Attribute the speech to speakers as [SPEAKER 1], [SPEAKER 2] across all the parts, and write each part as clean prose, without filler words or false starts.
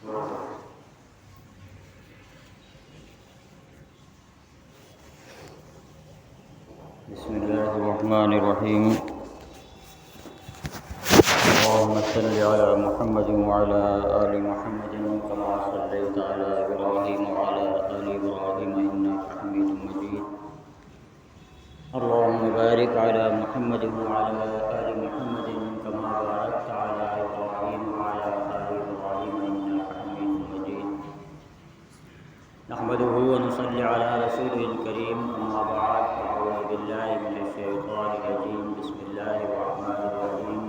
[SPEAKER 1] بسم الله الرحمن الرحيم. اللهم صل على محمد وعلى آل محمد كما صليت على إبراهيم وعلى آل إبراهيم إنك حميد مجيد. اللهم بارك على محمد وعلى آل محمد كما باركت على إبراهيم وعلى آل إبراهيم إنك حميد مجيد. نحمده ونصلي على رسوله الكريم. أما بعد، أعوذ بالله من الشيطان الرجيم. بسم الله الرحمن الرحيم.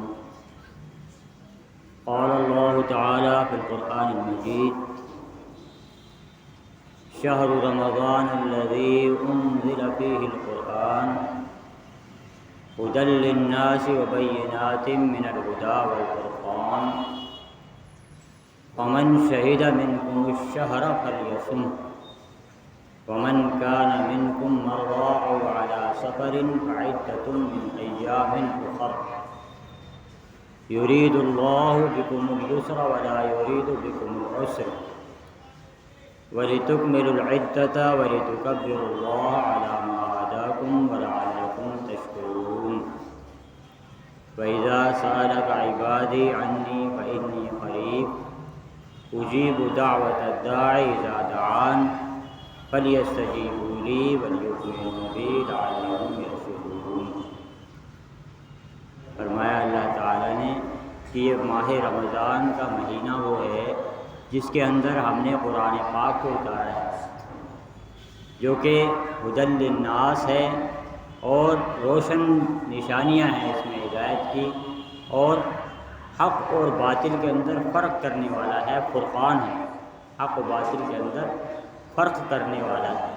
[SPEAKER 1] قال الله تعالى في القرآن المجيد: شهر رمضان الذي أنزل فيه القرآن هدى للناس وبينات من الهدى والفرقان فمن شهد منكم الشهر فليصمه ومن كان منكم مرضى أو على سفر فعدة من أيام أخر يريد الله بكم اليسر ولا يريد بكم العسر ولتكملوا العدة ولتكبروا الله على ما هداكم ولعلكم تشكرون. وإذا سألك عبادي عني فإني قريب أجيب دعوة الداعي إذا دعان فليستجيبوا لي وليؤمنوا بي لعلهم يرشدون. فرمایا اللہ تعالیٰ نے کہ یہ ماہ رمضان کا مہینہ وہ ہے جس کے اندر ہم نے قرآن پاک کو اتارا ہے، جو کہ ہدی للناس ہے اور روشن نشانیاں ہیں اس میں ہدایت کی، اور حق اور باطل کے اندر فرق کرنے والا ہے، فرقان ہے، حق و باطل کے اندر فرق کرنے والا ہے.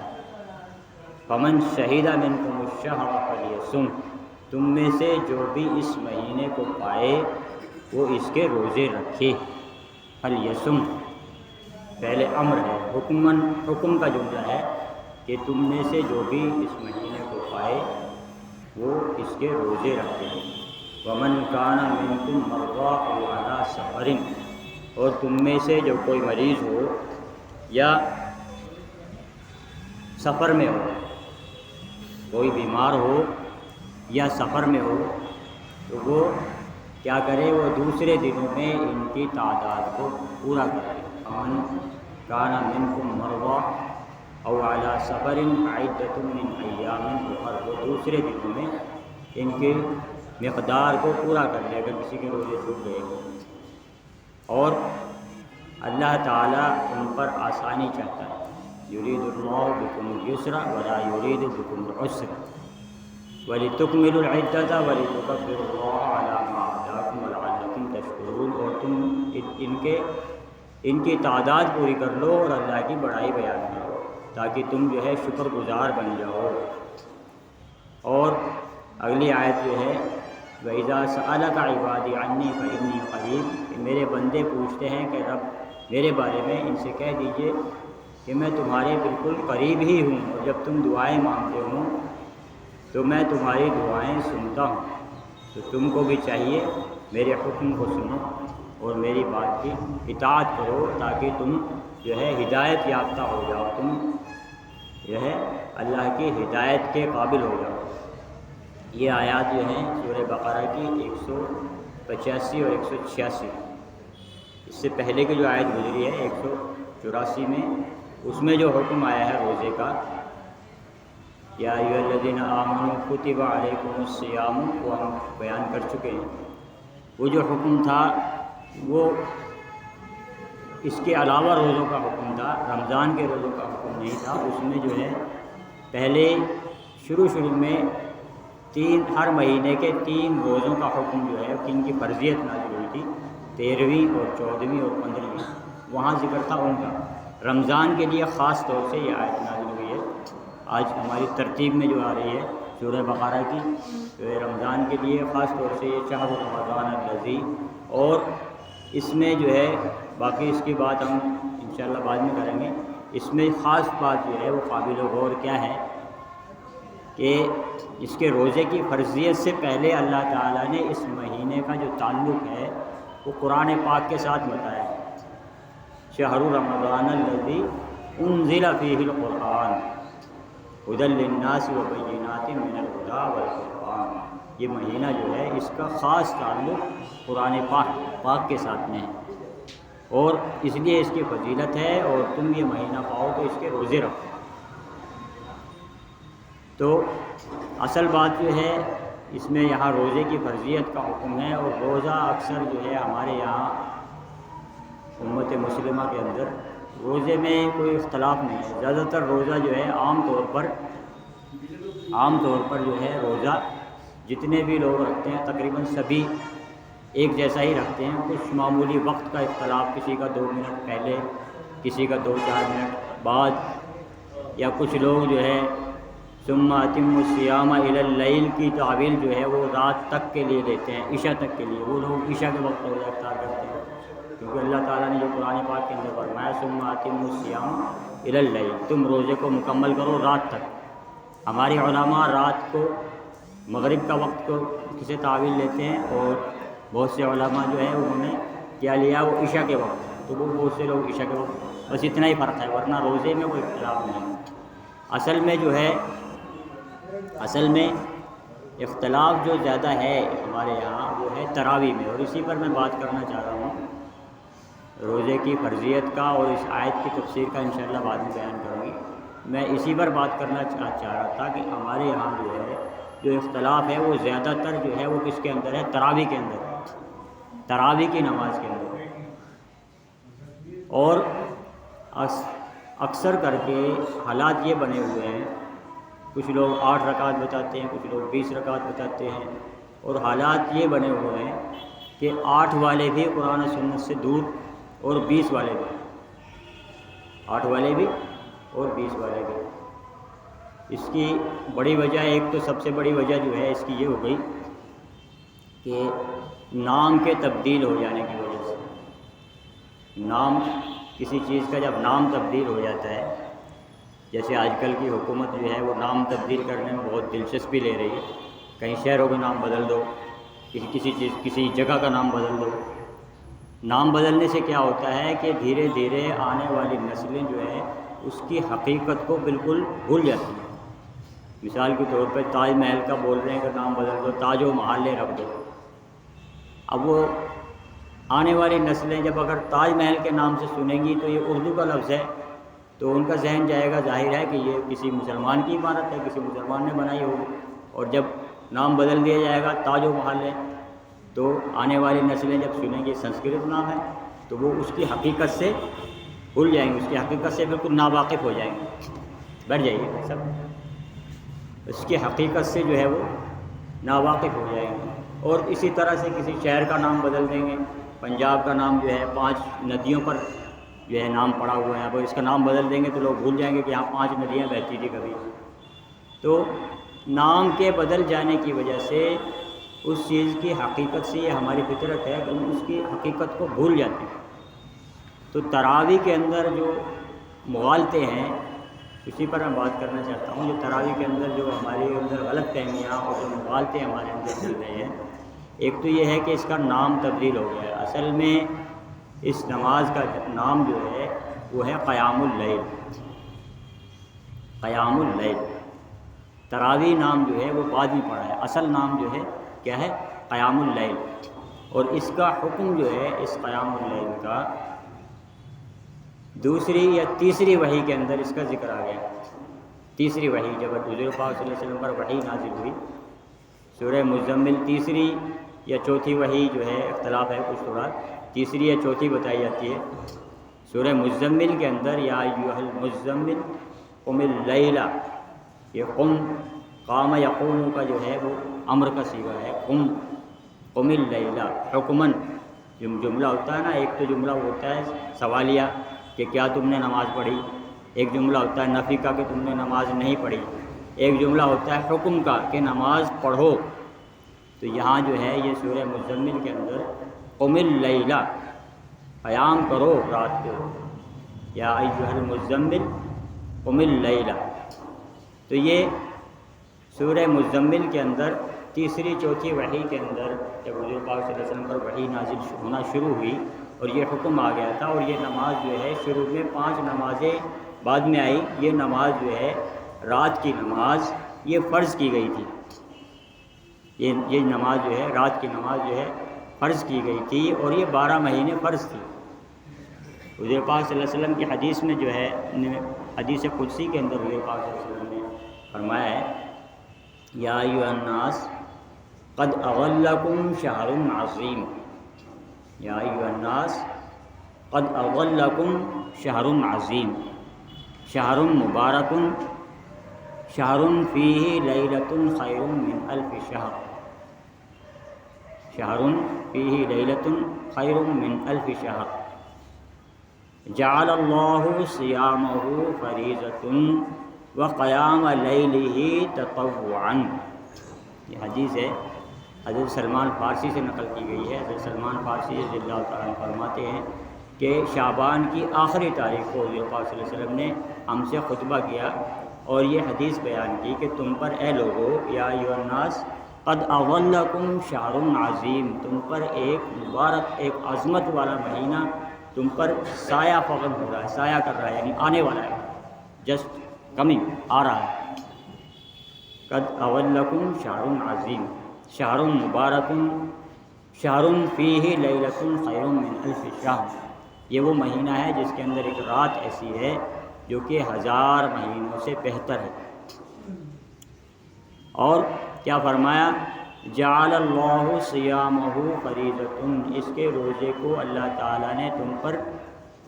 [SPEAKER 1] فمن شہید منکم الشہر فلیصم، تم میں سے جو بھی اس مہینے کو پائے وہ اس کے روزے رکھے. فلیصم پہلے امر ہے، حکم کا جملہ ہے کہ تم میں سے جو بھی اس مہینے کو پائے وہ اس کے روزے رکھے. ومن کان منکم مرضی او علی سفر، اور تم میں سے جو کوئی مریض ہو یا سفر میں ہو، کوئی بیمار ہو یا سفر میں ہو، تو وہ کیا کرے، وہ دوسرے دنوں میں ان کی تعداد کو پورا کرے. فمن کان منکم مرضی او علی سفر فعدۃ من ایام اخر، وہ دوسرے دنوں میں ان کی مقدار کو پورا کر لے اگر کسی کے روزے چھوٹ گئے. اور اللہ تعالیٰ ان پر آسانی چاہتا ہے. یرید اللہ بکم الیسر ولا یرید بکم العسر وَلِتُكْمِلُوا الْعِدَّةَ وَلِتُكَبِّرُوا اللَّهَ عَلَى مَا هَدَاكُمْ وَلَعَلَّكُمْ تَشْكُرُونَ. اور تم ان کی تعداد پوری کر لو اور اللہ کی بڑائی بیان کرو تاکہ تم جو ہے شکر گزار بن جاؤ. اور اگلی آیت جو ہے وَإِذَا سَأَلَكَ عِبَادِي عَنِّي فَإِنِّي قَرِيبٌ، کہ میرے بندے پوچھتے ہیں کہ رب میرے بارے میں، ان سے کہہ دیجئے کہ میں تمہارے بالکل قریب ہی ہوں، اور جب تم دعائیں مانگتے ہو تو میں تمہاری دعائیں سنتا ہوں. تو تم کو بھی چاہیے میرے حکم کو سنو اور میری بات کی اطاعت کرو تاکہ تم جو ہے ہدایت یافتہ ہو جاؤ، تم جو ہے اللہ کی ہدایت کے قابل ہو جاؤ. یہ آیات جو ہیں سورہ بقرہ کی 185 اور 186. اس سے پہلے کی جو آیت گزری ہے 184 میں، اس میں جو حکم آیا ہے روزے کا، یا ایھا الذین آمنوا کتب علیکم الصیام، وہ ہم بیان کر چکے ہیں. وہ جو حکم تھا وہ اس کے علاوہ روزوں کا حکم تھا، رمضان کے روزوں کا حکم نہیں تھا. اس میں جو ہے پہلے شروع میں ہر مہینے کے 3 روزوں کا حکم جو ہے ان کی فرضیت نازل ہوئی تھی، 13ویں اور 14ویں اور 15ویں، وہاں ذکر تھا ان کا. رمضان کے لیے خاص طور سے یہ آیت نازل ہوئی ہے. آج ہماری ترتیب میں جو آ رہی ہے سورہ بقرہ کی، تو رمضان کے لیے خاص طور سے یہ شہر رمضان الذی، اور اس میں جو ہے باقی اس کی بات ہم انشاءاللہ بعد میں کریں گے. اس میں خاص بات جو ہے وہ قابل غور کیا ہے کہ اس کے روزے کی فرضیت سے پہلے اللہ تعالیٰ نے اس مہینے کا جو تعلق ہے وہ قرآن پاک کے ساتھ بتایا. شہر رمضان الذی انزل فیہ القرآن ھدی للناس وبینات من الھدی والفرقان. یہ مہینہ جو ہے اس کا خاص تعلق قرآن پاک کے ساتھ میں ہے، اور اس لیے اس کی فضیلت ہے، اور تم یہ مہینہ پاؤ تو اس کے روزے رکھو. تو اصل بات جو ہے اس میں یہاں روزے کی فرضیت کا حکم ہے، اور روزہ اکثر جو ہے ہمارے یہاں امت مسلمہ کے اندر روزے میں کوئی اختلاف نہیں ہے. زیادہ تر روزہ جو ہے عام طور پر جو ہے روزہ جتنے بھی لوگ رکھتے ہیں تقریباً سبھی ایک جیسا ہی رکھتے ہیں. کچھ معمولی وقت کا اختلاف، کسی کا 2 منٹ پہلے، کسی کا 2-4 منٹ بعد، یا کچھ لوگ جو ہے ثم اتموا الصیام الی اللیل کی تعبیر جو ہے وہ رات تک کے لیے لیتے ہیں، عشاء تک کے لیے. وہ لوگ عشاء کے وقت روزہ افطار کرتے ہیں، کیونکہ اللہ تعالیٰ نے جو قرآن پاک کے اندر فرمایا ثم اتموا الصیام الی اللیل، تم روزے کو مکمل کرو رات تک. ہمارے علماء رات کو مغرب کا وقت کو کسے تعویل لیتے ہیں، اور بہت سے علماء جو ہے انہوں نے کیا لیا وہ عشاء کے وقت. تو وہ بہت سے لوگ عشاء کے وقت، بس اتنا ہی فرق ہے، ورنہ روزے میں کوئی اختلاف نہیں. اصل میں اختلاف جو زیادہ ہے ہمارے یہاں وہ ہے تراویح میں، اور اسی پر میں بات کرنا چاہ رہا ہوں روزے کی فرضیت کا، اور اس آیت کی تفسیر کا انشاءاللہ بعد میں بیان کروں گی. میں اسی پر بات کرنا چاہ رہا تھا کہ ہمارے یہاں جو ہے جو اختلاف ہے وہ زیادہ تر جو ہے وہ کس کے اندر ہے؟ تراویح کے اندر، تراویح کی نماز کے اندر. اور اکثر کر کے حالات یہ بنے ہوئے ہیں، کچھ لوگ 8 رکعت بتاتے ہیں، کچھ لوگ 20 رکعت بتاتے ہیں، اور حالات یہ بنے ہوئے ہیں کہ 8 والے بھی قرآن و سنت سے دور، اور 20 والے بھی، 8 والے بھی اور 20 والے بھی. اس کی بڑی وجہ، ایک تو سب سے بڑی وجہ جو ہے اس کی یہ ہو گئی کہ نام کے تبدیل ہو جانے کی وجہ سے. نام کسی چیز کا جب نام تبدیل ہو جاتا ہے، جیسے آج کل کی حکومت جو ہے وہ نام تبدیل کرنے میں بہت دلچسپی لے رہی ہے. کہیں شہروں کا نام بدل دو، کسی جگہ کا نام بدل دو. نام بدلنے سے کیا ہوتا ہے کہ دھیرے دھیرے آنے والی نسلیں جو ہے اس کی حقیقت کو بالکل بھول جاتی ہیں. مثال کے طور پہ تاج محل کا بول رہے ہیں کہ نام بدل دو، تاج و محل رکھ دو. اب وہ آنے والی نسلیں جب اگر تاج محل کے نام سے سنیں گی تو یہ اردو کا لفظ ہے، تو ان کا ذہن جائے گا، ظاہر ہے کہ یہ کسی مسلمان کی عمارت ہے، کسی مسلمان نے بنائی ہوگی. اور جب نام بدل دیا جائے گا تاج و محل ہے، تو آنے والی نسلیں جب سنیں گی سنسکرت نام ہے تو وہ اس کی حقیقت سے بھول جائیں گے، اس کی حقیقت سے بالکل ناواقف ہو جائیں گے. بیٹھ جائیے سب، اس کی حقیقت سے جو ہے وہ ناواقف ہو جائیں گے. اور اسی طرح سے کسی شہر کا نام بدل دیں گے. پنجاب کا نام جو ہے 5 ندیوں پر جو ہے نام پڑا ہوا ہے، اب اس کا نام بدل دیں گے تو لوگ بھول جائیں گے کہ یہاں 5 ندیاں بہتی تھی کبھی. تو نام کے بدل جانے کی وجہ سے اس چیز کی حقیقت سے، یہ ہماری فطرت ہے کہ ہم اس کی حقیقت کو بھول جاتے ہیں. تو تراویح کے اندر جو مغالطے ہیں اسی پر میں بات کرنا چاہتا ہوں. جو تراویح کے اندر جو ہمارے اندر غلط فہمیاں اور جو مغالطے ہمارے اندر چل رہے ہیں، ایک تو یہ ہے کہ اس کا نام تبدیل ہو گیا ہے. اصل میں اس نماز کا نام جو ہے وہ ہے قیام اللیل. قیام اللیل تراویح نام جو ہے وہ بعد میں پڑا ہے، اصل نام جو ہے کیا ہے؟ قیام اللیل. اور اس کا حکم جو ہے اس قیام اللیل کا دوسری یا تیسری وحی کے اندر اس کا ذکر آ گیا. تیسری وحی جب حضور پاک صلی اللہ علیہ وسلم پر وحی نازل ہوئی، سورہ مزمل تیسری یا چوتھی وحی جو ہے، اختلاف ہے کچھ تھوڑا، تیسری یا چوتھی بتائی جاتی ہے. سورہ مزمل کے اندر یا ایھا المزمل قم اللیل، یہ قام یقوم کا جو ہے وہ امر کا صیغہ ہے. قم اللیل حکماً، جو جملہ ہوتا ہے نا، ایک تو جملہ ہوتا ہے سوالیہ کہ کیا تم نے نماز پڑھی، ایک جملہ ہوتا ہے نفی کا کہ تم نے نماز نہیں پڑھی، ایک جملہ ہوتا ہے حکم کا کہ نماز پڑھو. تو یہاں جو ہے یہ سورہ مزمل کے اندر قم اللیل، قیام کرو رات کو، یا ایھا المزمل قم اللیل. تو یہ سورہ مزمل کے اندر تیسری چوتھی وحی کے اندر جب حضور پاک صلی اللہ علیہ وسلم پر وحی نازل ہونا شروع ہوئی اور یہ حکم آ گیا تھا، اور یہ نماز جو ہے شروع میں 5 نمازیں بعد میں آئی، یہ نماز جو ہے رات کی نماز یہ فرض کی گئی تھی، یہ نماز جو ہے رات کی نماز جو ہے فرض کی گئی تھی، اور یہ 12 مہینے فرض تھی۔ حضور پاک صلی اللہ علیہ وسلم کی حدیث میں جو ہے، حدیث قدسی کے اندر حضور پاک صلی اللہ علیہ وسلم نے فرمایا ہے، یا ایھا الناس قد اغلکم شہر عظیم، یا ایھا الناس قد اغلکم شہر عظیم، شہر مبارک، شہر فیہ لیلۃ خیر من الف شہر، شہر فیہ لیلۃ خیر من الف شہر، جعل اللہ صیامہ فریضۃ وقیام لیلہ تطوعا۔ یہ حدیث ہے، حضرت سلمان فارسی سے نقل کی گئی ہے۔ حضرت سلمان فارسی رضی اللہ تعالیٰ عنہ فرماتے ہیں کہ شعبان کی آخری تاریخ کو حضور پاک صلی اللہ علیہ وسلم نے ہم سے خطبہ کیا اور یہ حدیث بیان کی کہ تم پر اے لوگو، یا ایھا الناس قد اغلکم شہر عظیم، تم پر ایک مبارک، ایک عظمت والا مہینہ تم پر سایہ فغن ہو رہا ہے، سایہ کر رہا ہے، یعنی آنے والا ہے، جسٹ کمنگ، آ رہا ہے۔ قد اغلکم شہر عظیم، شہر مبارک، شہر فیہ لیلۃ خیر من الف شہر، یہ وہ مہینہ ہے جس کے اندر ایک رات ایسی ہے جو کہ 1000 مہینوں سے بہتر ہے۔ اور کیا فرمایا؟ جعل اللہ صیامہ فریضۃ، اس کے روزے کو اللہ تعالیٰ نے تم پر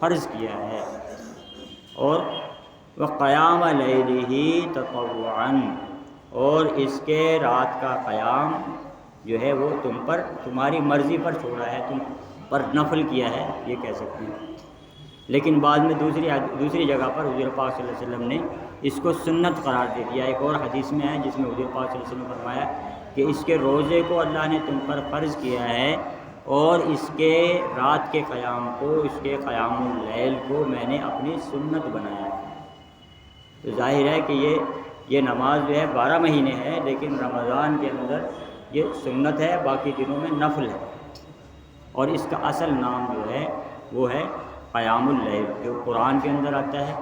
[SPEAKER 1] فرض کیا ہے، اور وقیام لیلہ تطوعا، اور اس کے رات کا قیام جو ہے وہ تم پر تمہاری مرضی پر چھوڑا ہے، تم پر نفل کیا ہے، یہ کہہ سکتے ہیں۔ لیکن بعد میں دوسری جگہ پر حضور پاک صلی اللہ علیہ وسلم نے اس کو سنت قرار دے دیا۔ ایک اور حدیث میں ہے جس میں حضور پاک صلی اللہ علیہ وسلم نے فرمایا کہ اس کے روزے کو اللہ نے تم پر فرض کیا ہے، اور اس کے رات کے قیام کو، اس کے قیام اللیل کو میں نے اپنی سنت بنایا ہے۔ تو ظاہر ہے کہ یہ نماز جو ہے 12 مہینے ہے، لیکن رمضان کے اندر یہ سنت ہے، باقی دنوں میں نفل ہے، اور اس کا اصل نام جو ہے وہ ہے قیام اللیل، جو قرآن کے اندر آتا ہے۔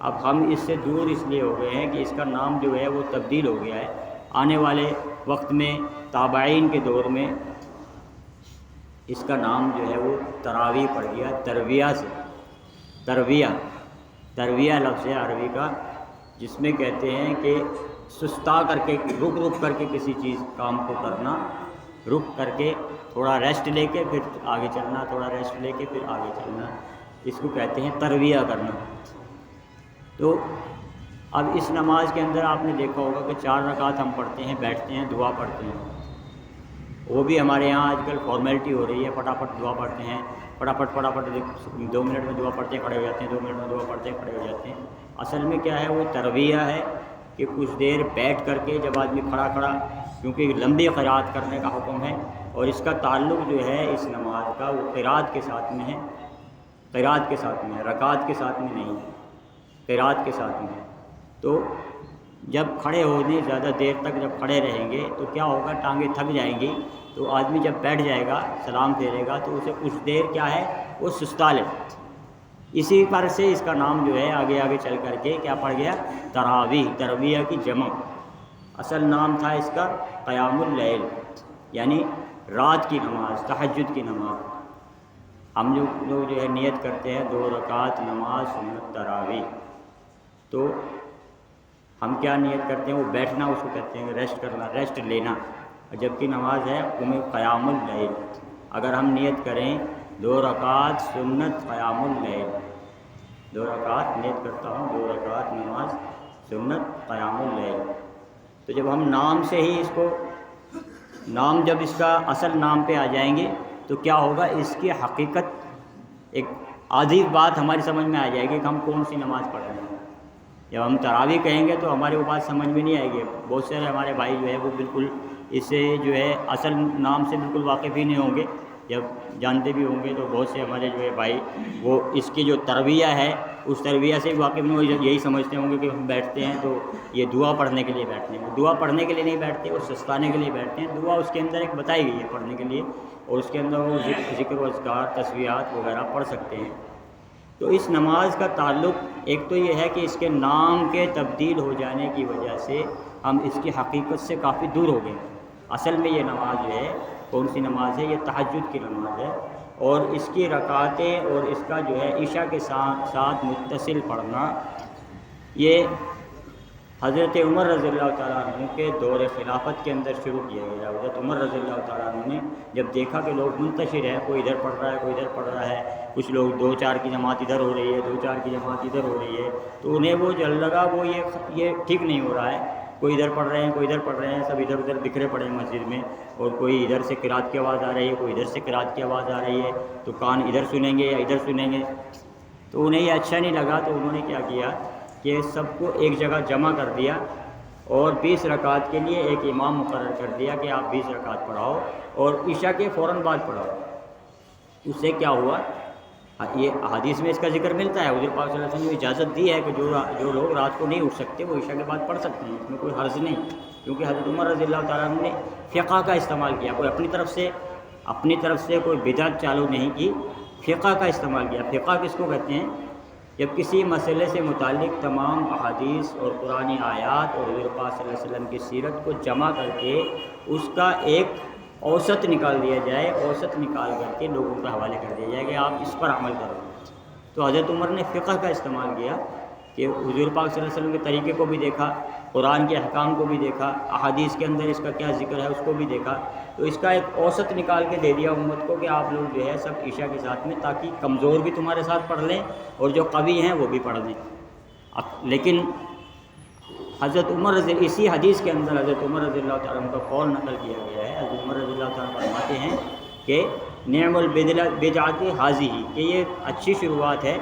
[SPEAKER 1] اب ہم اس سے دور اس لیے ہو گئے ہیں کہ اس کا نام جو ہے وہ تبدیل ہو گیا ہے۔ آنے والے وقت میں تابعین کے دور میں اس کا نام جو ہے وہ تراویح پڑ گیا، ترویہ سے، ترویہ لفظ ہے عربی کا، جس میں کہتے ہیں کہ سستا کر کے، رک کر کے کسی چیز کام کو کرنا، رک کر کے تھوڑا ریسٹ لے کے پھر آگے چلنا، تھوڑا ریسٹ لے کے پھر آگے چلنا، اس کو کہتے ہیں ترویہ کرنا۔ تو اب اس نماز کے اندر آپ نے دیکھا ہوگا کہ 4 رکعت ہم پڑھتے ہیں، بیٹھتے ہیں، دعا پڑھتے ہیں، وہ بھی ہمارے یہاں آج کل فارمیلٹی ہو رہی ہے، پھٹافٹ دعا پڑھتے ہیں، پھٹافٹ 2 منٹ میں دعا پڑھتے ہیں، کھڑے ہو جاتے ہیں، 2 منٹ میں دعا پڑھتے ہیں، کھڑے ہو جاتے ہیں۔ اصل میں کیا ہے، وہ ترویہ ہے کہ کچھ دیر بیٹھ کر کے جب آدمی کھڑا کیونکہ لمبی قرات کرنے کا حکم ہے، اور اس کا تعلق جو ہے اس نماز کا وہ قرات کے ساتھ میں ہے، قرات کے ساتھ میں ہے، رکعت کے ساتھ میں نہیں ہے، قرات کے ساتھ میں ہے۔ تو جب کھڑے ہونے زیادہ دیر تک جب کھڑے رہیں گے تو کیا ہوگا، ٹانگیں تھک جائیں گی، تو آدمی جب بیٹھ جائے گا، سلام پھیرے گا، تو اسے کچھ دیر کیا ہے وہ سستا لے۔ اسی پر سے اس کا نام جو ہے آگے چل کر کے کیا پڑ گیا، تراویح، ترویہ کی جمع۔ اصل نام تھا اس کا قیام اللیل، یعنی رات کی نماز، تہجد کی نماز۔ ہم لوگ جو ہے نیت کرتے ہیں 2 رکعت نماز سنت تراویح، تو ہم کیا نیت کرتے ہیں، وہ بیٹھنا اس کو کہتے ہیں ریسٹ کرنا، ریسٹ لینا، جبکہ نماز ہے قیام اللیل۔ اگر ہم نیت کریں 2 رکعت سنت قیام اللیل، 2 رکعت نیت کرتا ہوں، 2 رکعت نماز سنت قیام اللیل، تو جب ہم نام سے ہی اس کو، نام جب اس کا اصل نام پہ آ جائیں گے تو کیا ہوگا، اس کی حقیقت ایک آدھی بات ہماری سمجھ میں آ جائے گی کہ ہم کون سی نماز پڑھ رہے ہیں۔ جب ہم تراویح کہیں گے تو ہماری وہ بات سمجھ میں نہیں آئے گی۔ بہت سارے ہمارے بھائی جو ہے وہ بالکل اس سے جو ہے اصل نام سے بالکل واقف ہی نہیں ہوں گے، جب جانتے بھی ہوں گے تو بہت سے ہمارے جو ہے بھائی وہ اس کی جو تربیہ ہے اس تربیہ سے بھی واقف نہیں ہوئی، یہی سمجھتے ہوں گے کہ ہم بیٹھتے ہیں تو یہ دعا پڑھنے کے لیے بیٹھتے ہیں. وہ دعا پڑھنے کے لیے نہیں بیٹھتے، وہ سستانے کے لیے بیٹھتے ہیں. دعا اس کے اندر ایک بتائی گئی ہے پڑھنے کے لیے، اور اس کے اندر وہ ذکر و اذکار تسبیحات وغیرہ پڑھ سکتے ہیں. تو اس نماز کا تعلق ایک تو یہ ہے کہ اس کے نام کے تبدیل ہو جانے کی وجہ سے ہم اس کی حقیقت سے کافی دور ہو گئے. اصل میں یہ نماز جو ہے کون سی نماز ہے؟ یہ تہجد کی نماز ہے، اور اس کی رکعتیں اور اس کا جو ہے عشاء کے ساتھ متصل پڑھنا یہ حضرت عمر رضی اللہ تعالیٰ عنہ کے دور خلافت کے اندر شروع کیا گیا. حضرت عمر رضی اللہ تعالیٰ عنہ نے جب دیکھا کہ لوگ منتشر ہیں، کوئی ادھر پڑھ رہا ہے کوئی ادھر پڑھ رہا ہے، کچھ لوگ 2-4 کی جماعت ادھر ہو رہی ہے 2-4 کی جماعت ادھر ہو رہی ہے، تو انہیں وہ جل لگا وہ یہ ٹھیک نہیں ہو رہا ہے. کوئی ادھر پڑھ رہے ہیں کوئی ادھر پڑھ رہے ہیں، سب ادھر ادھر بکھرے پڑے ہیں مسجد میں، اور کوئی ادھر سے قرات کی آواز آ رہی ہے کوئی ادھر سے قرات کی آواز آ رہی ہے، تو کان ادھر سنیں گے یا ادھر سنیں گے. تو انہیں یہ اچھا نہیں لگا، تو انہوں نے کیا کیا کہ سب کو ایک جگہ جمع کر دیا اور 20 رکعت کے لیے ایک امام مقرر کر دیا کہ آپ 20 رکعت پڑھاؤ اور عشاء کے فوراً بعد پڑھاؤ. اس سے کیا ہوا؟ یہ حدیث میں اس کا ذکر ملتا ہے، حضور پاک صلی اللہ علیہ وسلم نے اجازت دی ہے کہ جو لوگ رات کو نہیں اٹھ سکتے وہ عشاء کے بعد پڑھ سکتے ہیں، اس میں کوئی حرج نہیں. کیونکہ حضرت عمر رضی اللہ تعالیٰ عنہ نے فقہ کا استعمال کیا، کوئی اپنی طرف سے کوئی بدعت چالو نہیں کی، فقہ کا استعمال کیا. فقہ کس کو کہتے ہیں؟ جب کسی مسئلے سے متعلق تمام احادیث اور قرآنی آیات اور حضور پاک صلی اللہ علیہ وسلم کی سیرت کو جمع کر کے اس کا ایک اوسط نکال دیا جائے، اوسط نکال کر کے لوگوں کے حوالے کر دیا جائے کہ آپ اس پر عمل کرو. تو حضرت عمر نے فقہ کا استعمال کیا کہ حضور پاک صلی اللہ علیہ وسلم کے طریقے کو بھی دیکھا، قرآن کے احکام کو بھی دیکھا، احادیث کے اندر اس کا کیا ذکر ہے اس کو بھی دیکھا، تو اس کا ایک اوسط نکال کے دے دیا امت کو کہ آپ لوگ جو ہے سب عشاء کے ساتھ میں، تاکہ کمزور بھی تمہارے ساتھ پڑھ لیں اور جو قوی ہیں وہ بھی پڑھ لیں. لیکن حضرت عمر اسی حدیث کے اندر حضرت عمر رضی اللہ تعالیٰ عنہ کا قول نقل کیا گیا ہے. حضرت عمر رضی اللہ تعالیٰ فرماتے ہیں کہ نعم البدعۃ ھذہ، کہ یہ اچھی شروعات ہے،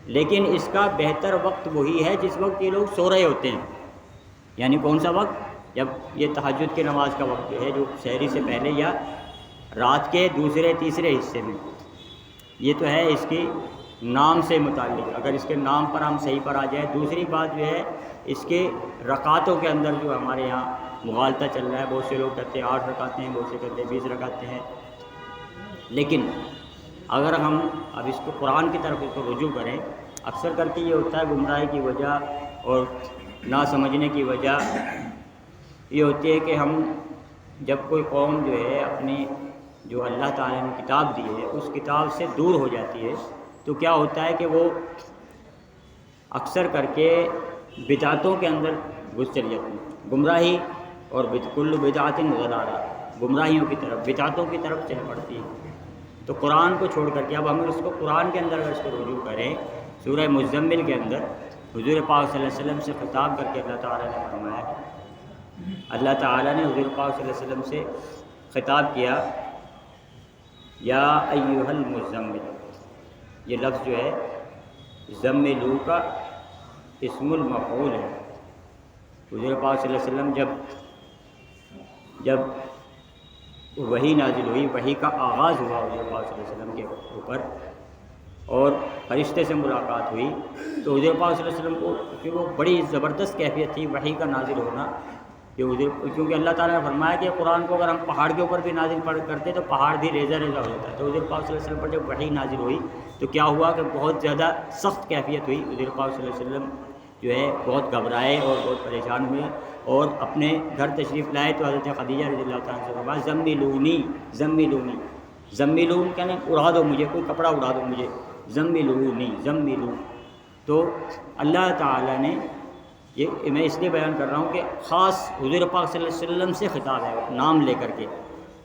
[SPEAKER 1] لیکن اس کا بہتر وقت وہی ہے جس وقت یہ لوگ سو رہے ہوتے ہیں. یعنی کون سا وقت؟ جب یہ تہجد کی نماز کا وقت ہے، جو سحری سے پہلے یا رات کے دوسرے تیسرے حصے میں. یہ تو ہے اس کی نام سے متعلق، اگر اس کے نام پر ہم صحیح پر آ جائے. دوسری بات جو ہے اس کے رکعتوں کے اندر جو ہمارے یہاں مغالطہ چل رہا ہے، بہت سے لوگ کہتے ہیں 8 رکعتیں ہیں، بہت سے کہتے ہیں 20 رکعتیں ہیں. لیکن اگر ہم اب اس کو قرآن کی طرف اس کو رجوع کریں، اکثر کر کے یہ ہوتا ہے گمراہی کی وجہ اور نہ سمجھنے کی وجہ یہ ہوتی ہے کہ ہم جب کوئی قوم جو ہے اپنی جو اللہ تعالیٰ نے کتاب دی ہے اس کتاب سے دور ہو جاتی ہے، تو کیا ہوتا ہے کہ وہ اکثر کر کے بدعتوں کے اندر گھس چلی جاتی ہے. گمراہی اور کل بدعت ضلالہ، گمراہیوں کی طرف بدعتوں کی طرف چل پڑتی ہے. تو قرآن کو چھوڑ کر کے اب ہم اس کو قرآن کے اندر اگر اس کو رجوع کریں، سورہ مزمل کے اندر حضور پاک صلی اللہ علیہ وسلم سے خطاب کر کے اللہ تعالیٰ نے فرمایا، اللہ تعالیٰ نے حضور پاک صلی اللہ علیہ وسلم سے خطاب کیا یا ایھا المزمل. یہ لفظ جو ہے زملوا کا اسم المفعول ہے. حضور پاک صلی اللہ علیہ وسلم جب وحی نازل ہوئی، وحی کا آغاز ہوا حضور پاک صلی اللہ علیہ وسلم کے اوپر اور فرشتے سے ملاقات ہوئی، تو حضور پاک صلی اللہ علیہ وسلم کو کہ وہ بڑی زبردست کیفیت تھی وحی کا نازل ہونا، کیونکہ اللہ تعالیٰ نے فرمایا کہ قرآن کو اگر ہم پہاڑ کے اوپر بھی نازل کرتے تو پہاڑ بھی ریزہ ریزہ ہو جاتا ہے. تو حضور پاک صلی اللہ علیہ وسلم پر جب وحی نازل ہوئی تو کیا ہوا کہ بہت زیادہ سخت کیفیت ہوئی. حضور پاک صلی اللہ علیہ وسلم جو ہے بہت گھبرائے اور بہت پریشان ہوئے اور اپنے گھر تشریف لائے تو حضرت خدیجہ رضی اللہ تعالیٰ سے فرمایا زملونی زملون کہنے اڑا دو مجھے، کوئی کپڑا اڑا دو مجھے، زملو. تو اللہ تعالیٰ نے یہ میں اس لیے بیان کر رہا ہوں کہ خاص حضور پاک صلی اللہ علیہ وسلم سے خطاب ہے نام لے کر کے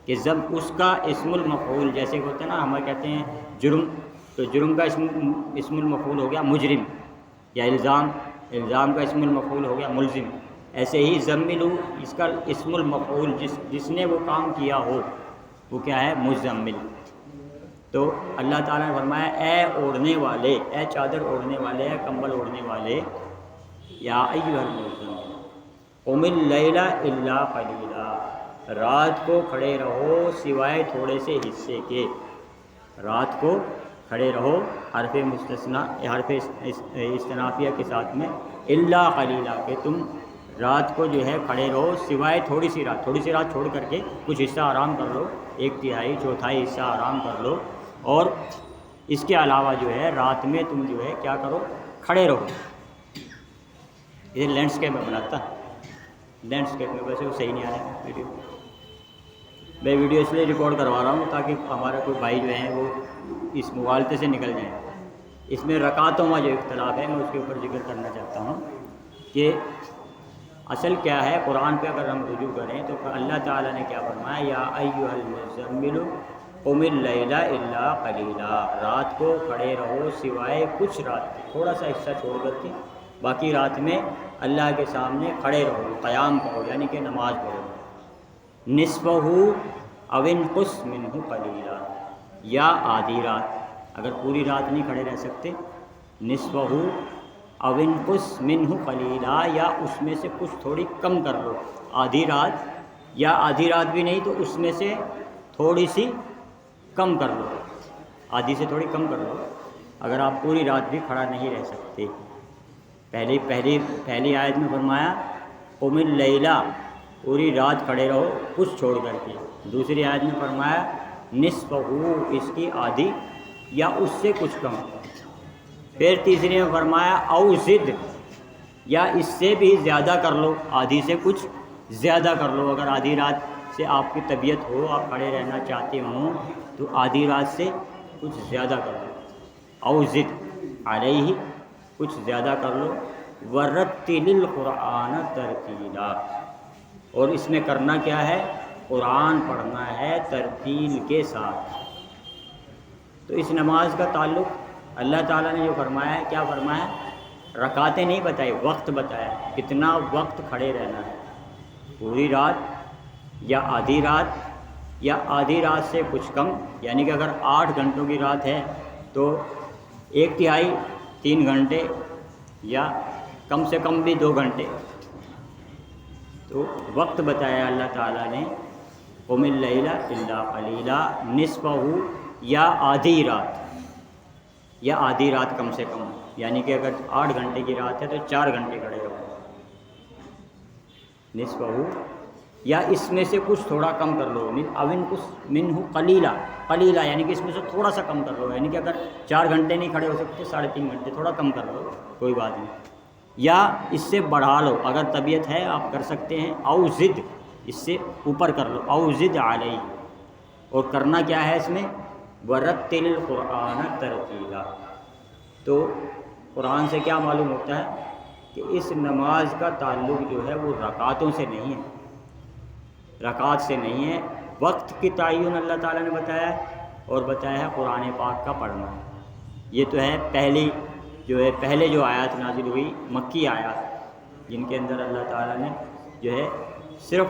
[SPEAKER 1] کہ جب اس کا اسم المفعول جیسے کہ ہوتا ہے نا، ہمیں کہتے ہیں جرم، تو جرم کا اسم المفعول ہو گیا مجرم، یا الزام کا اسم المفعول ہو گیا ملزم. ایسے ہی زملو اس کا اسم المفعول جس نے وہ کام کیا ہو وہ کیا ہے؟ مزمل. تو اللہ تعالیٰ نے فرمایا اے اوڑھنے والے، اے چادر اوڑھنے والے، اے کمبل اوڑھنے والے، یا ایھا المزمل قم اللیل الا قلیلا، رات کو کھڑے رہو سوائے تھوڑے سے حصے کے. رات کو کھڑے رہو حرف مستثنا حرف استنافیہ کے ساتھ میں الا قلیلا کہ تم رات کو جو ہے کھڑے رہو سوائے تھوڑی سی رات چھوڑ کر کے کچھ حصہ آرام کر لو، 1/3 1/4 حصہ آرام کر لو. اور اس کے علاوہ جو ہے رات میں تم جو ہے کیا کرو، کھڑے رہو. یہ لینڈسکیپ میں بناتا، لینڈسکیپ میں ویسے وہ صحیح نہیں آ رہا ہے ویڈیو. میں ویڈیو اس لیے ریکارڈ کروا رہا ہوں تاکہ ہمارا کوئی بھائی جو ہیں وہ اس مغالطے سے نکل جائیں. اس میں رکعتوں کا جو اختلاف ہے میں اس کے اوپر ذکر کرنا چاہتا ہوں کہ اصل کیا ہے. قرآن پہ اگر ہم رجوع کریں تو اللہ تعالیٰ نے کیا فرمایا، یا ایھا المزمل قم اللیل الا قلیلا، رات کو کھڑے رہو سوائے کچھ رات تھوڑا سا حصہ چھوڑ کر کے باقی رات میں اللہ کے سامنے کھڑے رہو، قیام کرو یعنی کہ نماز پڑھو. نصفہ او انقص منہ قلیلا، یا آدھی رات، اگر پوری رات نہیں کھڑے رہ سکتے نصفہ او انقص منہ قلیلا، یا اس میں سے کچھ تھوڑی کم کر لو. آدھی رات یا آدھی رات بھی نہیں تو اس میں سے تھوڑی سی کم کر لو، آدھی سے تھوڑی کم کر لو اگر آپ پوری رات بھی کھڑا نہیں رہ سکتے. پہلی آیت میں فرمایا قم اللیل، پوری رات کھڑے رہو کچھ چھوڑ کر کے. دوسری آیت میں فرمایا نصفہ، اس کی آدھی یا اس سے کچھ کم. پھر تیسری میں فرمایا او زد، یا اس سے بھی زیادہ کر لو، آدھی سے کچھ زیادہ کر لو. اگر آدھی رات سے آپ کی طبیعت ہو، آپ کھڑے رہنا چاہتے ہوں تو آدھی رات سے کچھ زیادہ کر لو. او زد علیہ، کچھ زیادہ کر لو. ورتل القرآن ترتیلا، اور اس میں کرنا کیا ہے، قرآن پڑھنا ہے ترتیل کے ساتھ. تو اس نماز کا تعلق اللہ تعالیٰ نے جو فرمایا ہے، کیا فرمایا ہے، رکعتیں نہیں بتائی، وقت بتایا، کتنا وقت کھڑے رہنا ہے. پوری رات یا آدھی رات یا آدھی رات سے کچھ کم، یعنی کہ اگر 8 گھنٹوں کی رات ہے تو 1/3 3 گھنٹے یا کم سے کم بھی 2 گھنٹے. تو وقت بتایا اللہ تعالیٰ نے قم اللیل الا قلیلا نصفہ، یا آدھی رات، یا آدھی رات کم سے کم، یعنی کہ اگر 8 گھنٹے کی رات ہے تو 4 گھنٹے کھڑے رہو. نصفہ، یا اس میں سے کچھ تھوڑا کم کر لو. او انقص منہ قلیلا، قلیلا یعنی کہ اس میں سے تھوڑا سا کم کر لو، یعنی کہ اگر 4 گھنٹے نہیں کھڑے ہو سکتے 3.5 گھنٹے تھوڑا کم کر لو، کوئی بات نہیں. یا اس سے بڑھا لو، اگر طبیعت ہے آپ کر سکتے ہیں. او زد، اس سے اوپر کر لو. او زد علیہ، اور کرنا کیا ہے اس میں، ورتل القرآن ترتیلا. تو قرآن سے کیا معلوم ہوتا ہے کہ اس نماز کا تعلق جو ہے وہ رکعتوں سے نہیں ہے، رکعت سے نہیں ہے. وقت کی تعین اللہ تعالیٰ نے بتایا ہے، اور بتایا ہے قرآن پاک کا پڑھنا. یہ تو ہے پہلے جو آیات نازل ہوئی مکی آیات، جن کے اندر اللہ تعالیٰ نے جو ہے صرف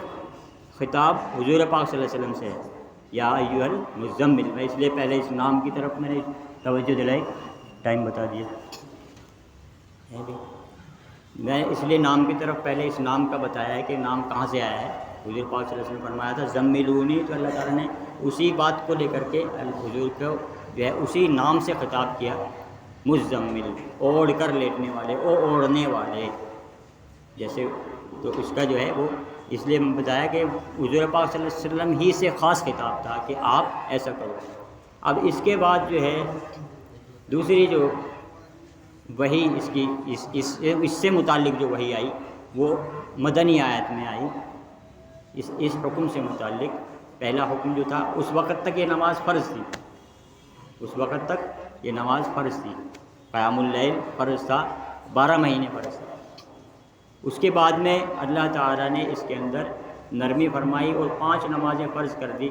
[SPEAKER 1] خطاب حضور پاک صلی اللہ علیہ وسلم سے ہے، یا ایھا المزمل. میں اس لیے پہلے اس نام کی طرف میں نے توجہ دلائی، ٹائم بتا دیا. میں اس لیے نام کی طرف پہلے اس نام کا بتایا ہے کہ نام کہاں سے آیا ہے. حضور پاک صلی اللہ علیہ وسلم نے فرمایا تھا زملونی، تو اللہ تعالیٰ نے اسی بات کو لے کر کے حضور کو جو ہے اسی نام سے خطاب کیا، مزمل، اوڑھ کر لیٹنے والے، اوڑھنے والے جیسے. تو اس کا جو ہے وہ اس لیے بتایا کہ حضور پاک صلی اللہ علیہ وسلم ہی سے خاص خطاب تھا کہ آپ ایسا کرو. اب اس کے بعد جو ہے دوسری جو وحی اس سے متعلق جو وحی آئی وہ مدنی آیت میں آئی. اس حکم سے متعلق پہلا حکم جو تھا، اس وقت تک یہ نماز فرض تھی، اس وقت تک یہ نماز فرض تھی. قیام اللیل فرض تھا، 12 مہینے فرض تھا. اس کے بعد میں اللہ تعالیٰ نے اس کے اندر نرمی فرمائی اور 5 نمازیں فرض کر دی.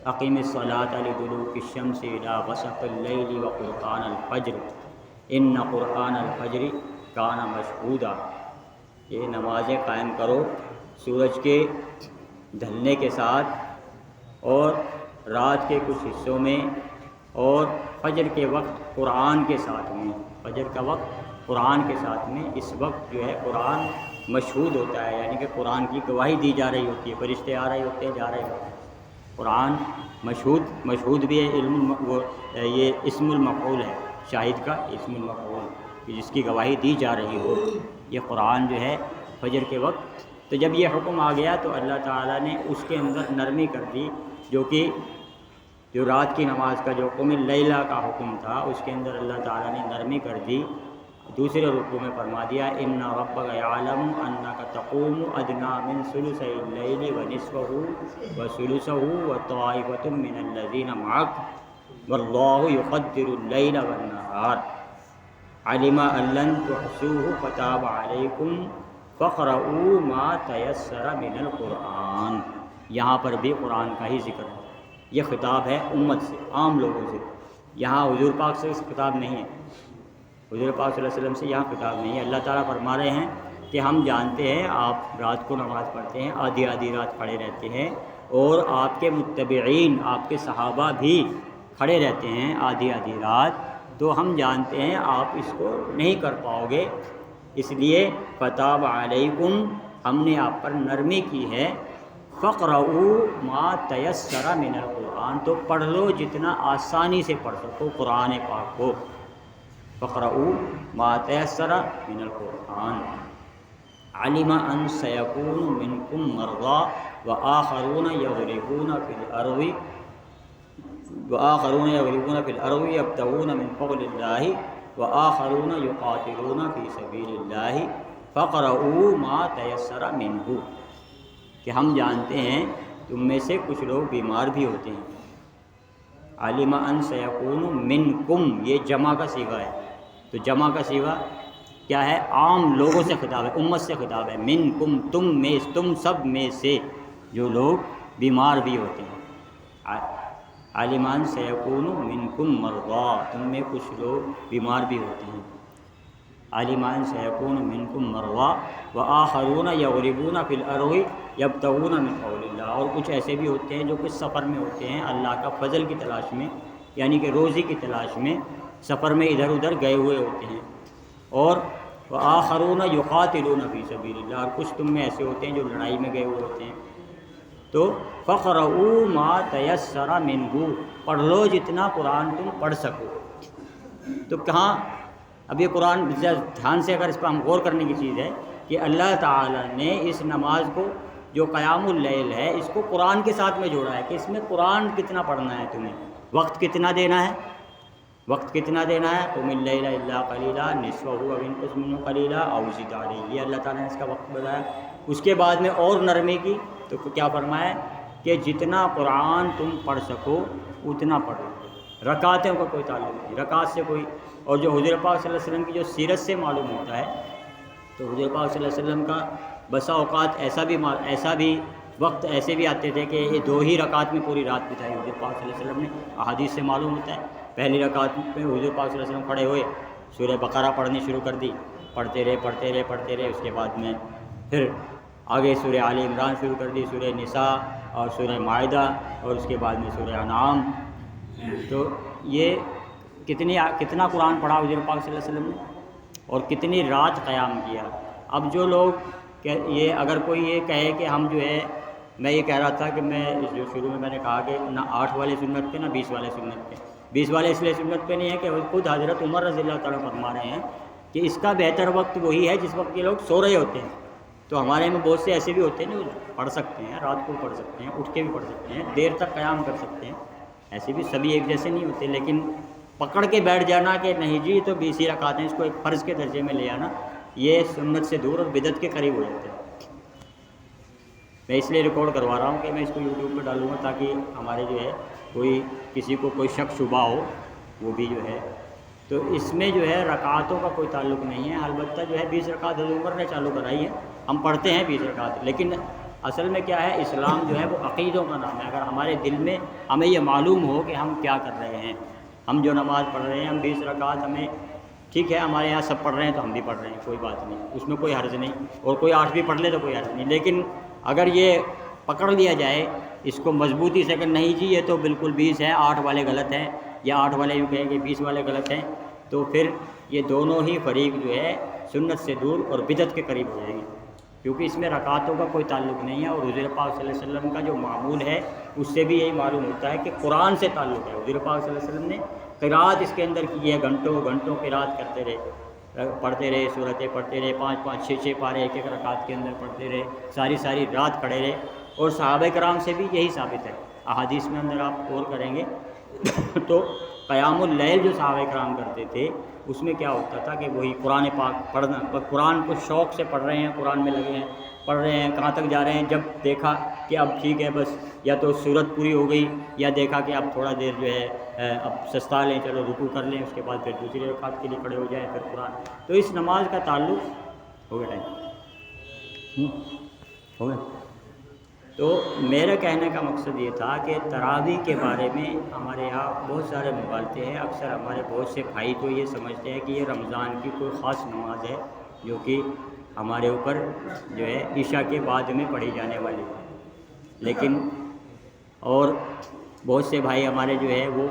[SPEAKER 1] اقیم الصلاۃ لدلوک الشمس الی غسق اللیل وقرآن الفجر ان قرآن الفجر کان مشہودا. یہ نمازیں قائم کرو سورج کے ڈھلنے کے ساتھ اور رات کے کچھ حصوں میں، اور فجر کے وقت قرآن کے ساتھ میں. فجر کا وقت قرآن کے ساتھ میں، اس وقت جو ہے قرآن مشہود ہوتا ہے، یعنی کہ قرآن کی گواہی دی جا رہی ہوتی ہے، فرشتے آ رہے ہوتے ہیں جا رہے ہوتے ہیں۔ قرآن مشہود بھی ہے، یہ اسم المفعول ہے، شاہد کا اسم المفعول، کہ جس کی گواہی دی جا رہی ہو، یہ قرآن جو ہے فجر کے وقت۔ تو جب یہ حکم آ گیا تو اللہ تعالیٰ نے اس کے اندر نرمی کر دی، جو رات کی نماز کا جو قم اللیل کا حکم تھا، اس کے اندر اللہ تعالیٰ نے نرمی کر دی۔ دوسرے رکوع میں فرما دیا ان ربک یعلم انک تقوم ادنی من ثلثی اللیل ونصفہ وثلثہ وطائفۃ من الذین معک واللہ یقدر اللیل والنہار علم ان لن تحصوہ فتاب علیکم فاقرؤوا ما تیسر من القرآن۔ یہاں پر بھی قرآن کا ہی ذکر ہے، یہ خطاب ہے امت سے، عام لوگوں سے، یہاں حضور پاک سے خطاب نہیں ہے، حضور پاک صلی اللہ علیہ وسلم سے یہاں خطاب نہیں ہے۔ اللہ تعالیٰ فرما رہے ہیں کہ ہم جانتے ہیں آپ رات کو نماز پڑھتے ہیں، آدھی رات کھڑے رہتے ہیں، اور آپ کے متبعین، آپ کے صحابہ بھی کھڑے رہتے ہیں آدھی رات، تو ہم جانتے ہیں آپ اس کو نہیں کر پاؤ گے، اس لیے فتاب علیکم، ہم نے آپ پر نرمی کی ہے، فقرؤوا ما تیسر من القرآن، تو پڑھ لو جتنا آسانی سے پڑھ سکو قرآن پاک کو، فقرؤوا ما تیسر من القرآن علم ان سیکون منکم مرضی وآخرون یضربون فی الارض یبتغون من فضل اللہ وآخرون یقاتلون فی سبیل اللہ فقرؤوا ما تیسر منہ، کہ ہم جانتے ہیں تم میں سے کچھ لوگ بیمار بھی ہوتے ہیں۔ علم ان سیکون منکم، یہ جمع کا صیغہ ہے، تو جمع کا صیغہ کیا ہے؟ عام لوگوں سے خطاب ہے، امت سے خطاب ہے، منکم، تم سب میں سے جو لوگ بیمار بھی ہوتے ہیں۔ علم ان سیکون منکم مرضی، تم میں کچھ لوگ بیمار بھی ہوتے ہیں۔ علم ان سیکون منکم مرضی وآخرون یضربون فی الارض یبتغون من فضل اللہ، اور کچھ ایسے بھی ہوتے ہیں جو کہ سفر میں ہوتے ہیں اللہ کا فضل کی تلاش میں، یعنی کہ روزی کی تلاش میں سفر میں ادھر ادھر گئے ہوئے ہوتے ہیں۔ اور وآخرون یقاتلون فی سبیل اللہ، اور کچھ تم میں ایسے ہوتے ہیں جو لڑائی میں گئے ہوئے ہوتے ہیں۔ تو فقرؤوا ما تیسر منہ، پڑھ لو جتنا قرآن تم پڑھ سکو۔ تو کہاں اب یہ قرآن دھیان سے اگر اس پہ ہم غور کرنے کی چیز ہے کہ اللہ تعالیٰ نے اس نماز کو جو قیام اللیل ہے اس کو قرآن کے ساتھ میں جوڑا ہے، کہ اس میں قرآن کتنا پڑھنا ہے تمہیں، وقت کتنا دینا ہے، قم اللیل الا قلیلا نصفہ او انقص منہ قلیلا او زد علیہ، یہ اللہ تعالیٰ نے اس کا وقت بتایا۔ اس کے بعد میں اور نرمی کی تو کیا فرمایا کہ جتنا قرآن تم پڑھ سکو اتنا پڑھو، رکعتوں کا کوئی تعلق نہیں، رکعت سے کوئی، اور جو حضور پاک صلی اللہ علیہ وسلم کی جو سیرت سے معلوم ہوتا ہے تو حضور پاک صلی اللہ علیہ وسلم کا بسا اوقات ایسا بھی وقت ایسے بھی آتے تھے کہ یہ 2 ہی رکعت میں پوری رات بتائی حضور پاک صلی اللہ علیہ وسلم نے، احادیث سے معلوم ہوتا ہے۔ پہلی رکعت میں حضور پاک صلی اللہ علیہ وسلم کھڑے ہوئے، سورہ بقرہ پڑھنی شروع کر دی، پڑھتے رہے، اس کے بعد میں پھر آگے سورہ آل عمران شروع کر دی، سورہ نساء اور سورہ مائدہ، اور اس کے بعد میں سورہ انعام۔ تو یہ کتنا قرآن پڑھا حضور پاک صلی اللہ علیہ وسلم نے، اور کتنی رات قیام کیا۔ اب جو لوگ یہ اگر کوئی یہ کہے کہ ہم جو ہے، میں یہ کہہ رہا تھا کہ میں جو شروع میں نے کہا کہ نہ 8 والے سنت پہ نہ 20 والے سنت پہ، 20 والے اس لیے سنت پہ نہیں ہے کہ خود حضرت عمر رضی اللہ تعالیٰ فرما رہے ہیں کہ اس کا بہتر وقت وہی ہے جس وقت یہ لوگ سو رہے ہوتے ہیں۔ تو ہمارے میں بہت سے ایسے بھی ہوتے ہیں جو پڑھ سکتے ہیں، رات کو پڑھ سکتے ہیں، اٹھ کے بھی پڑھ سکتے ہیں، دیر تک قیام کر سکتے ہیں، ایسے بھی سبھی ایک جیسے نہیں ہوتے، لیکن پکڑ کے بیٹھ جانا کہ نہیں جی تو 20 ہی رکعتیں، اس کو ایک فرض کے درجے میں لے آنا، یہ سنت سے دور اور بدعت کے قریب ہو جاتے ہیں۔ میں اس لیے ریکارڈ کروا رہا ہوں کہ میں اس کو یوٹیوب پہ ڈالوں گا تاکہ ہمارے جو ہے کسی کو کوئی شک شبہ ہو، وہ بھی جو ہے۔ تو اس میں جو ہے رکعتوں کا کوئی تعلق نہیں ہے، البتہ جو ہے 20 رکعت حضرت عمر نے چالو کرائی ہے، ہم پڑھتے ہیں 20 رکعت، لیکن اصل میں کیا ہے، اسلام جو ہے وہ عقیدوں کا نام ہے۔ اگر ہمارے دل میں ہمیں یہ معلوم ہو کہ ہم کیا کر رہے ہیں، ہم جو نماز پڑھ رہے ہیں، ہم 20 رکعت، ہمیں ٹھیک ہے ہمارے یہاں سب پڑھ رہے ہیں تو ہم بھی پڑھ رہے ہیں، کوئی بات نہیں، اس میں کوئی حرج نہیں، اور کوئی 8 بھی پڑھ لے تو کوئی حرج نہیں، لیکن اگر یہ پکڑ لیا جائے اس کو مضبوطی سے کہ نہیں جی یہ تو بالکل 20 ہے، 8 والے غلط ہیں، یا 8 والے یوں کہیں کہ 20 والے غلط ہیں، تو پھر یہ دونوں ہی فریق جو ہے سنت سے دور اور بدعت کے قریب ہو جائیں گے۔ کیونکہ اس میں رکعتوں کا کوئی تعلق نہیں ہے، اور حضور پاک صلی اللہ علیہ وسلم کا جو معمول ہے اس سے بھی یہی معلوم ہوتا ہے کہ قرآن سے تعلق ہے۔ حضور پاک صلی اللہ علیہ وسلم نے قرأت اس کے اندر کی ہے، گھنٹوں گھنٹوں قرأت کرتے رہے، پڑھتے رہے، صورتیں پڑھتے رہے، 5 6 پارے ایک ایک رکعت کے اندر پڑھتے رہے، ساری رات کھڑے رہے، اور صحابہ کرام سے بھی یہی ثابت ہے۔ احادیث میں اندر آپ غور کریں گے تو قیام اللیل جو صحابہ کرام کرتے تھے اس میں کیا ہوتا تھا کہ وہی قرآن پاک پڑھنا، قرآن کو شوق سے پڑھ رہے ہیں، قرآن میں لگے ہیں، پڑھ رہے ہیں، کہاں تک جا رہے ہیں، جب دیکھا کہ اب ٹھیک ہے بس یا تو سورت پوری ہو گئی، یا دیکھا کہ اب تھوڑا دیر جو ہے اب سستا لیں، چلو رکوع کر لیں، اس کے بعد پھر دوسری رکعت کے لیے کھڑے ہو جائیں، پھر قرآن۔ تو اس نماز کا تعلق ہو گیا ٹائم ہو گیا۔ تو میرا کہنے کا مقصد یہ تھا کہ تراویح کے بارے میں ہمارے یہاں بہت سارے مغالطے ہیں۔ اکثر ہمارے بہت سے بھائی تو یہ سمجھتے ہیں کہ یہ رمضان کی کوئی خاص نماز ہے جو کہ ہمارے اوپر جو ہے عشاء کے بعد میں پڑھی جانے والی ہے، لیکن اور بہت سے بھائی ہمارے جو ہے وہ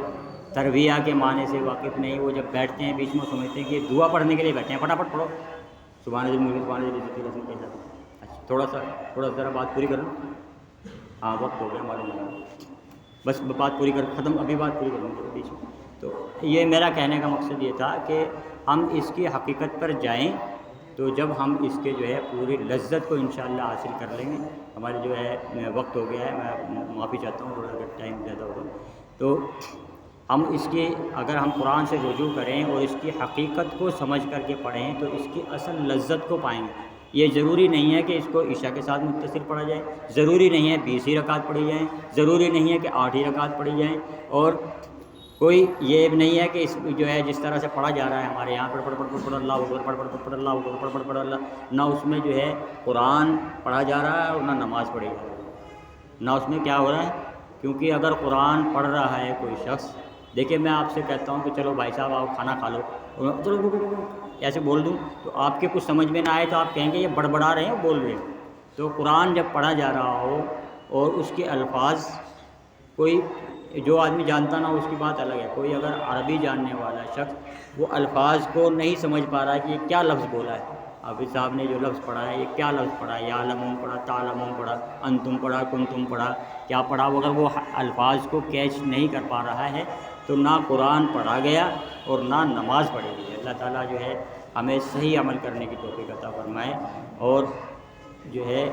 [SPEAKER 1] ترویہ کے معنی سے واقف نہیں، وہ جب بیٹھتے ہیں بیچ میں سمجھتے ہیں کہ دعا پڑھنے کے لیے بیٹھے ہیں، فٹافٹ پڑھو سبحان اللہ سبحان اللہ۔ اچھا تھوڑا سا ذرا بات پوری کروں، ہاں وقت ہو گیا معلوم ہے، بس بات پوری کر ختم، ابھی بات پوری کروں گا بیچ میں۔ تو یہ میرا کہنے کا مقصد یہ تھا کہ ہم اس کی حقیقت پر جائیں تو جب ہم اس کے جو ہے پوری لذت کو انشاءاللہ حاصل کر لیں گے۔ ہمارے جو ہے وقت ہو گیا ہے، میں معافی چاہتا ہوں تھوڑا اگر ٹائم زیادہ ہوگا، تو ہم اس کی اگر ہم قرآن سے رجوع کریں اور اس کی حقیقت کو سمجھ کر کے پڑھیں تو اس کی اصل لذت کو پائیں گے۔ یہ ضروری نہیں ہے کہ اس کو عشاء کے ساتھ متصل پڑھا جائے، ضروری نہیں ہے 20 ہی رکعت پڑھی جائیں، ضروری نہیں ہے کہ 8 ہی رکعت پڑھی جائیں، اور کوئی یہ نہیں ہے کہ اس جو ہے جس طرح سے پڑھا جا رہا ہے ہمارے یہاں پڑھ اللہ اکبر پڑھ اللہ اکبر پڑھ اللہ، نہ اس میں جو ہے قرآن پڑھا جا رہا ہے اور نہ نماز پڑھی جا رہی ہے، نہ اس میں کیا ہو رہا ہے۔ کیونکہ اگر قرآن پڑھ رہا ہے کوئی شخص، دیکھیں میں آپ سے کہتا ہوں کہ چلو بھائی صاحب آؤ کھانا کھا لو، چلو ایسے بول دوں تو آپ کے کچھ سمجھ میں نہ آئے تو آپ کہیں گے یہ بڑبڑا رہے ہیں بول رہے ہیں۔ تو قرآن جب پڑھا جا رہا ہو اور اس کے الفاظ کوئی جو آدمی جانتا نہ ہو اس کی بات الگ ہے، کوئی اگر عربی جاننے والا شخص وہ الفاظ کو نہیں سمجھ پا رہا ہے کہ یہ کیا لفظ بولا ہے، حافظ صاحب نے جو لفظ پڑھا ہے یہ کیا لفظ پڑھا ہے، یعلمون پڑھا، تعلمون پڑھا، انتم پڑھا، کنتم پڑھا، کیا پڑھا، اگر وہ الفاظ کو کیچ نہیں کر پا رہا ہے تو نہ قرآن پڑھا گیا اور نہ نماز پڑھی گئی۔ اللہ تعالیٰ جو ہے ہمیں صحیح عمل کرنے کی توفیق عطا فرمائے، اور جو ہے